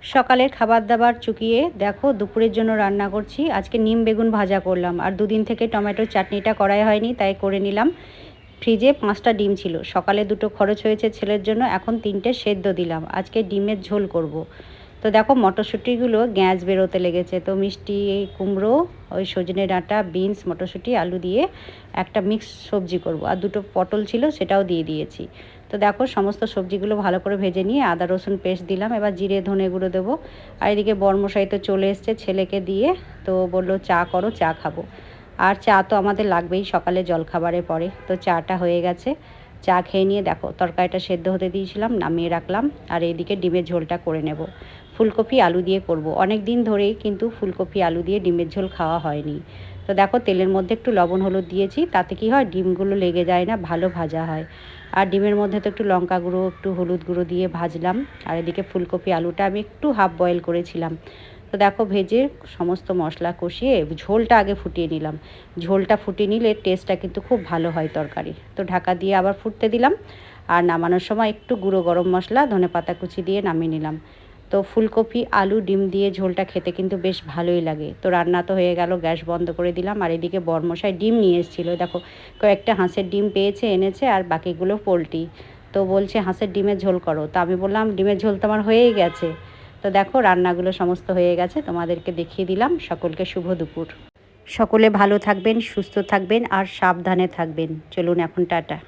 সকালের খাবার দাবার চুকিয়ে দেখো দুপুরের জন্য রান্না করছি। আজকে নিম বেগুন ভাজা করলাম, আর দুদিন থেকে টমেটোর চাটনিটা করাই হয়নি, তাই করে নিলাম। ফ্রিজে 5টা ডিম ছিল, সকালে 2টো খরচ হয়েছে ছেলের জন্য, এখন 3টে সেদ্ধ দিলাম। আজকে ডিমের ঝোল করব। তো দেখো মটরশুঁটিগুলো গ্যাস বেরোতে লেগেছে, তো মিষ্টি কুমড়ো, ওই সজনে ডাঁটা, বিনস, মটরশুঁটি, আলু দিয়ে একটা মিক্স সবজি করব। আর 2টো পটল ছিল, সেটাও দিয়ে দিয়েছি। তো দেখো সমস্ত সবজিগুলো ভালো করে ভেজে নিয়ে আদা রসুন পেস্ট দিলাম। এবার জিরে ধনে গুঁড়ো দেবো। আর এদিকে বরমশাই তো চলে এসছে ছেলেকে দিয়ে, তো বললো চা করো, চা খাবো। আর চা তো আমাদের লাগবেই সকালে জলখাবারের পরে, তো চাটা হয়ে গেছে। চা খেয়ে নিয়ে দেখো তরকারিটা সেদ্ধ হতে দিয়েছিলাম, নামিয়ে রাখলাম। আর এইদিকে ডিমের ঝোলটা করে নেব। ফুলকপি আলু দিয়ে করব। অনেক দিন ধরেই কিন্তু ফুলকপি আলু দিয়ে ডিমের ঝোল খাওয়া হয়নি। তো দেখো তেলের মধ্যে একটু লবণ হলুদ দিয়েছি, তাতে কি হয় ডিমগুলো লেগে যায় না, ভালো ভাজা হয়। আর ডিমের মধ্যে তো একটু লঙ্কা গুঁড়ো, একটু হলুদ গুঁড়ো দিয়ে ভাজলাম। আর এদিকে ফুলকপি আলুটা আমি একটু হাফ বয়েল করেছিলাম। তো দেখো ভেজে সমস্ত মশলা কষিয়ে ঝোলটা আগে ফুটিয়ে নিলাম। ঝোলটা ফুটিয়ে নিলে টেস্টটা কিন্তু খুব ভালো হয় তরকারি। তো ঢাকা দিয়ে আবার ফুটতে দিলাম। আর নামানোর সময় একটু গুঁড়ো গরম মশলা, ধনেপাতা কুচি দিয়ে নামিয়ে নিলাম। তো ফুলকপি আলু ডিম দিয়ে ঝোলটা খেতে কিন্তু বেশ ভালোই লাগে। তো রান্না তো হয়ে গেল, গ্যাস বন্ধ করে দিলাম। আর এদিকে বরমশাই ডিম নিয়ে এসেছিলো, দেখো কয়েকটা হাঁসের ডিম পেয়েছে, এনেছে, আর বাকিগুলো পোলট্রি। তো বলছে হাঁসের ডিমের ঝোল করো, তো আমি বললাম ডিমের ঝোল তো আমার হয়েই গেছে। তো দেখো রান্নাগুলো সমস্ত হয়ে গেছে, তোমাদেরকে দেখিয়ে দিলাম। সকলকে শুভ দুপুর। সকলে ভালো থাকবেন, সুস্থ থাকবেন, আর সাবধানে থাকবেন। চলুন এখন টাটা।